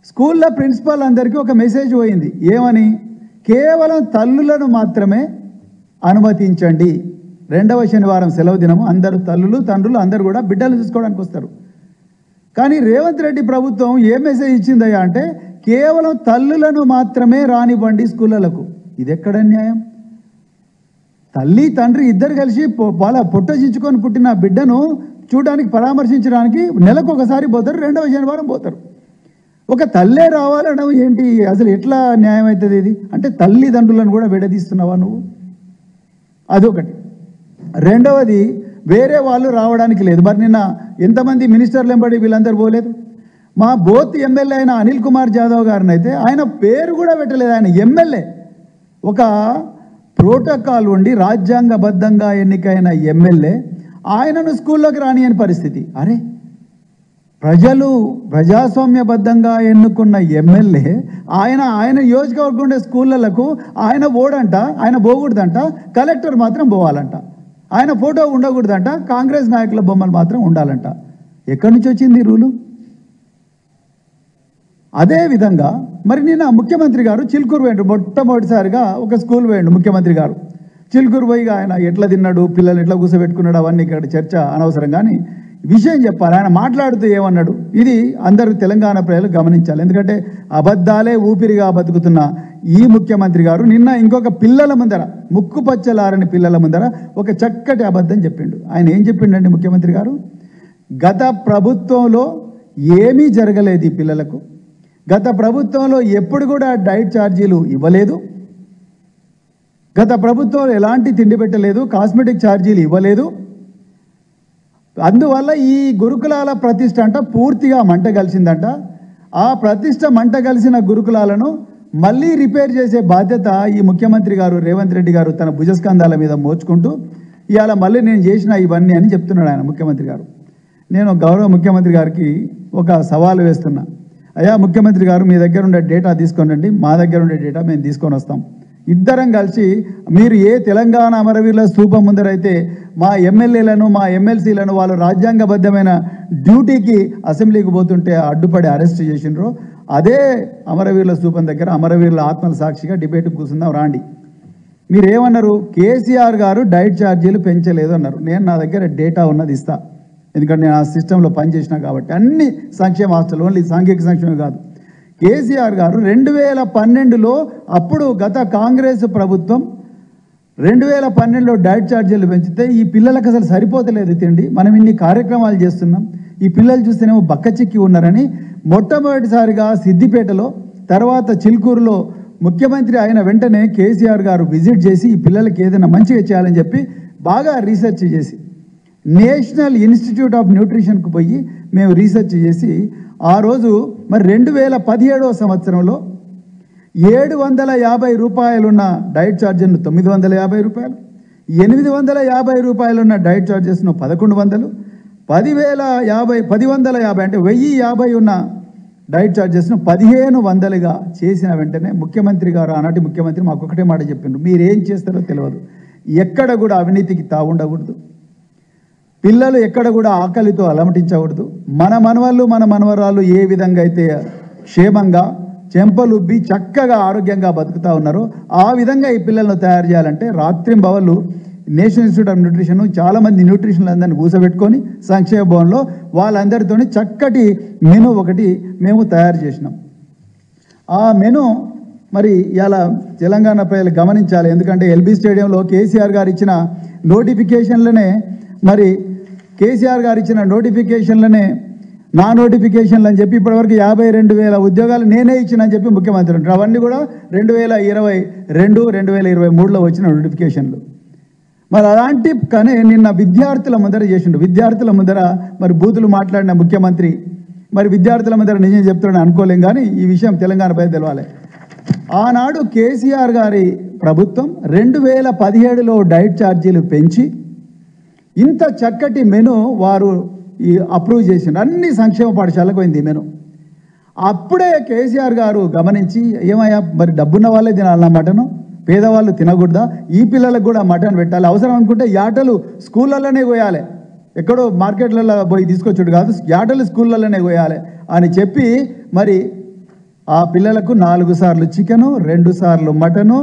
స్కూల్లో ప్రిన్సిపాల్ అందరికీ ఒక మెసేజ్ పోయింది, ఏమని? కేవలం తల్లులను మాత్రమే అనుమతించండి. 2వ శనివారం సెలవు దినము, అందరూ తల్లులు తండ్రులు అందరూ కూడా బిడ్డలు చూసుకోవడానికి వస్తారు. కానీ రేవంత్ రెడ్డి ప్రభుత్వం ఏ మెసేజ్ ఇచ్చిందయ్యా అంటే కేవలం తల్లులను మాత్రమే రానివ్వండి స్కూళ్ళకు. ఇది ఎక్కడ న్యాయం? తల్లి తండ్రి ఇద్దరు కలిసి వాళ్ళ పొట్ట చించుకొని పుట్టిన బిడ్డను చూడడానికి పరామర్శించడానికి నెలకు ఒకసారి పోతారు, 2వ శనివారం పోతారు. ఒక తల్లే రావాలనడం ఏంటి? అసలు ఎట్లా న్యాయం అవుతుంది ఇది? అంటే తల్లిదండ్రులను కూడా విడదీస్తున్నావా నువ్వు? అదొకటి. రెండవది, వేరే వాళ్ళు రావడానికి లేదు. మరి నిన్న ఎంతమంది మినిస్టర్లు ఎంబడి వీళ్ళందరూ పోలేదు? మా బోత్ ఎమ్మెల్యే అయిన అనిల్ కుమార్ జాదవ్ గారిని అయితే ఆయన పేరు కూడా పెట్టలేదు. ఆయన ఎమ్మెల్యే, ఒక ప్రోటోకాల్ ఉండి రాజ్యాంగబద్ధంగా ఎన్నికైన ఎమ్మెల్యే ఆయనను స్కూల్లోకి రానియని పరిస్థితి. అరే, ప్రజలు ప్రజాస్వామ్యబద్ధంగా ఎన్నుకున్న ఎమ్మెల్యే ఆయన నియోజకవర్గం ఉండే స్కూళ్ళకు ఆయన ఓడంట, ఆయన పోకూడదంట, కలెక్టర్ మాత్రం పోవాలంట, ఆయన ఫోటో ఉండకూడదంట, కాంగ్రెస్ నాయకుల బొమ్మలు మాత్రం ఉండాలంట. ఎక్కడి నుంచి వచ్చింది ఈ రూలు? అదేవిధంగా మరి నిన్న ముఖ్యమంత్రి గారు చిలుకూరు పోయిండు. మొట్టమొదటిసారిగా ఒక స్కూల్ పోయిండు ముఖ్యమంత్రి గారు. చిలుకూరు పోయి ఆయన ఎట్లా తిన్నాడు, పిల్లలు ఎట్లా కూర్చోబెట్టుకున్నాడు, అవన్నీ ఇక్కడ చర్చ అనవసరం. కానీ విషయం చెప్పాలి. ఆయన మాట్లాడుతూ ఏమన్నాడు, ఇది అందరూ తెలంగాణ ప్రజలు గమనించాలి. ఎందుకంటే అబద్ధాలే ఊపిరిగా బతుకుతున్న ఈ ముఖ్యమంత్రి గారు నిన్న ఇంకొక పిల్లల ముందర, ముక్కుపచ్చలారని పిల్లల ముందర ఒక చక్కటి అబద్ధం చెప్పిండు. ఆయన ఏం చెప్పిండండి ముఖ్యమంత్రి గారు? గత ప్రభుత్వంలో ఏమీ జరగలేదు ఈ పిల్లలకు, గత ప్రభుత్వంలో ఎప్పుడు కూడా డైట్ ఛార్జీలు ఇవ్వలేదు, గత ప్రభుత్వంలో ఎలాంటి తిండి పెట్టలేదు, కాస్మెటిక్ ఛార్జీలు ఇవ్వలేదు, అందువల్ల ఈ గురుకులాల ప్రతిష్ట అంట పూర్తిగా మంట కలిసిందంట. ఆ ప్రతిష్ట మంట కలిసిన గురుకులాలను మళ్ళీ రిపేర్ చేసే బాధ్యత ఈ ముఖ్యమంత్రి గారు రేవంత్ రెడ్డి గారు తన భుజస్కంధాల మీద మోచుకుంటూ ఇవాళ మళ్ళీ నేను చేసిన ఇవన్నీ అని చెప్తున్నాడు ఆయన ముఖ్యమంత్రి గారు. నేను గౌరవ ముఖ్యమంత్రి గారికి ఒక సవాలు వేస్తున్నా. అయ్యా ముఖ్యమంత్రి గారు, మీ దగ్గర ఉండే డేటా తీసుకోనండి, మా దగ్గర ఉండే డేటా మేము తీసుకొని వస్తాం. ఇద్దరం కలిసి మీరు ఏ తెలంగాణ అమరవీరుల స్తూపం ముందరైతే మా ఎమ్మెల్యేలను మా ఎమ్మెల్సీలను వాళ్ళు రాజ్యాంగబద్ధమైన డ్యూటీకి అసెంబ్లీకి పోతుంటే అడ్డుపడి అరెస్ట్ చేసినారో అదే అమరవీరుల స్తూపం దగ్గర అమరవీరుల ఆత్మల సాక్షిగా డిబేట్కి కూర్చుందాం రాండి. మీరు ఏమన్నారు? కేసీఆర్ గారు డైట్ ఛార్జీలు పెంచలేదు అన్నారు. నేను నా దగ్గర డేటా ఉన్నది ఇస్తా, ఎందుకంటే నేను ఆ సిస్టంలో పనిచేసినా కాబట్టి. అన్ని సంక్షేమ హాస్టల్, ఓన్లీ సాంఘిక సంక్షేమం కాదు. కేసీఆర్ గారు 2012లో అప్పుడు గత కాంగ్రెస్ ప్రభుత్వం 2012లో డైట్ ఛార్జీలు పెంచితే ఈ పిల్లలకు అసలు సరిపోతలేదు తిండి, మనం ఇన్ని కార్యక్రమాలు చేస్తున్నాం, ఈ పిల్లలు చూస్తేనేమో బక్కచిక్కి ఉన్నారని మొట్టమొదటిసారిగా సిద్దిపేటలో, తర్వాత చిలుకూరులో ముఖ్యమంత్రి అయిన వెంటనే కేసీఆర్ గారు విజిట్ చేసి ఈ పిల్లలకి ఏదైనా మంచిగా చేయాలని చెప్పి బాగా రీసెర్చ్ చేసి నేషనల్ ఇన్స్టిట్యూట్ ఆఫ్ న్యూట్రిషన్కు పోయి మేము రీసెర్చ్ చేసి ఆ రోజు మరి 2017వ సంవత్సరంలో 750 రూపాయలున్న డైట్ ఛార్జీను 950 రూపాయలు, 850 రూపాయలున్న డైట్ ఛార్జెస్ను 1100, 1050 అంటే 1050 ఉన్న డైట్ ఛార్జెస్ను 1500గా చేసిన వెంటనే ముఖ్యమంత్రి గారు, ఆనాటి ముఖ్యమంత్రి మాకు ఒకటే మాట చెప్పిండ్రు, మీరేం చేస్తారో తెలియదు, ఎక్కడ కూడా అవినీతికి తావుండకూడదు, పిల్లలు ఎక్కడ కూడా ఆకలితో అలమటించకూడదు, మన మనవాళ్ళు మన మనవరాళ్ళు ఏ విధంగా అయితే క్షేమంగా చెంపలుబ్బి చక్కగా ఆరోగ్యంగా బతుకుతూ ఉన్నారో ఆ విధంగా ఈ పిల్లలను తయారు చేయాలంటే రాత్రింబవళ్ళు నేషనల్ ఇన్స్టిట్యూట్ ఆఫ్ న్యూట్రిషన్ చాలామంది న్యూట్రిషన్లు అందరినీ కూర్చోబెట్టుకొని సంక్షేమ భవన్లో వాళ్ళందరితో చక్కటి మెను ఒకటి మేము తయారు చేసినాం. ఆ మెను మరి ఇలా తెలంగాణ ప్రజలు గమనించాలి. ఎందుకంటే ఎల్బీ స్టేడియంలో కేసీఆర్ గారు ఇచ్చిన నోటిఫికేషన్లనే మరి కేసీఆర్ గారు ఇచ్చిన నోటిఫికేషన్లనే నా నోటిఫికేషన్లు అని చెప్పి ఇప్పటివరకు 52,000 ఉద్యోగాలు నేనే ఇచ్చినని చెప్పి ముఖ్యమంత్రి ఉంటారు. అవన్నీ కూడా 2022, 2023లో వచ్చిన నోటిఫికేషన్లు. మరి అలాంటి కానీ నిన్న విద్యార్థుల ముందర చేసిండు. విద్యార్థుల ముందర మరి బూతులు మాట్లాడిన ముఖ్యమంత్రి మరి విద్యార్థుల ముందర నిజం చెప్తున్నాడని అనుకోలేం. కానీ ఈ విషయం తెలంగాణపై తెలవాలి. ఆనాడు కేసీఆర్ గారి ప్రభుత్వం 2017లో డైట్ ఛార్జీలు పెంచి ఇంత చక్కటి మెను వారు అప్రూవ్ చేసిండు. అన్ని సంక్షేమ పాఠశాలకు పోయింది ఈ మెను. అప్పుడే కేసీఆర్ గారు గమనించి ఏమయ్యా మరి డబ్బున్న వాళ్ళే తినాలన్నా మటను, పేదవాళ్ళు తినకూడదా, ఈ పిల్లలకు కూడా మటన్ పెట్టాలి, అవసరం అనుకుంటే యాటలు స్కూళ్ళలోనే పోయాలి, ఎక్కడో మార్కెట్లలో పోయి తీసుకొచ్చాడు కాదు, యాటలు స్కూళ్ళలోనే పోయాలి అని చెప్పి మరి ఆ పిల్లలకు 4 సార్లు చికెను, 2 సార్లు మటను,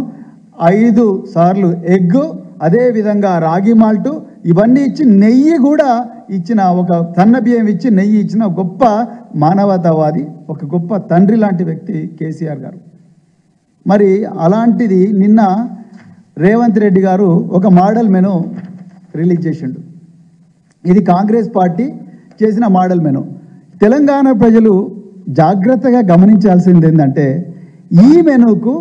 5 సార్లు ఎగ్గు, అదేవిధంగా రాగి మాల్టు ఇవన్నీ ఇచ్చి నెయ్యి కూడా ఇచ్చిన, ఒక సన్న బియ్యం ఇచ్చి నెయ్యి ఇచ్చిన గొప్ప మానవతావాది, ఒక గొప్ప తండ్రి లాంటి వ్యక్తి కేసీఆర్ గారు. మరి అలాంటిది నిన్న రేవంత్ రెడ్డి గారు ఒక మోడల్ మెను రిలీజ్ చేసిండు. ఇది కాంగ్రెస్ పార్టీ చేసిన మోడల్ మెను. తెలంగాణ ప్రజలు జాగ్రత్తగా గమనించాల్సింది ఏంటంటే ఈ మెనుకు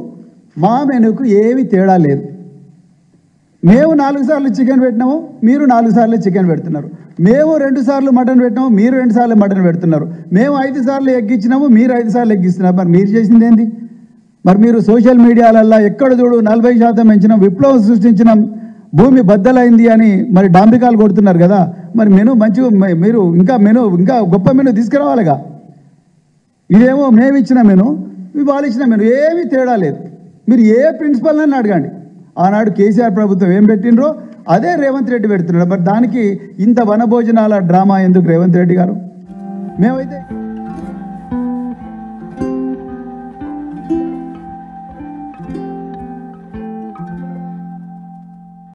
మా మెనుకు ఏమి తేడా లేదు. మేము 4 సార్లు చికెన్ పెట్టినాము, మీరు 4 సార్లు చికెన్ పెడుతున్నారు. మేము 2 సార్లు మటన్ పెట్టినాము, మీరు 2 సార్లు మటన్ పెడుతున్నారు. మేము 5 సార్లు ఎగ్గిచ్చినాము, మీరు 5 సార్లు ఎగ్గిస్తున్నారు. మరి మీరు చేసింది ఏంది? మరి మీరు సోషల్ మీడియాలల్లో ఎక్కడ చూడు 40% పెంచినాం, విప్లవం సృష్టించినాం, భూమి బద్దలైంది అని మరి డాంబికాలు కొడుతున్నారు కదా. మరి మెను మంచిగా మీరు ఇంకా గొప్ప మెను తీసుకురావాలిగా. ఇదేమో మేము ఇచ్చిన మెను, వాళ్ళు ఇచ్చిన మెను, ఏమీ తేడా లేదు. మీరు ఏ ప్రిన్సిపల్ అని అడగండి. ఆనాడు కేసీఆర్ ప్రభుత్వం ఏం పెట్టినరో అదే రేవంత్ రెడ్డి పెడుతున్నాడు. మరి దానికి ఇంత వనభోజనాల డ్రామా ఎందుకు రేవంత్ రెడ్డి గారు? మేమైతే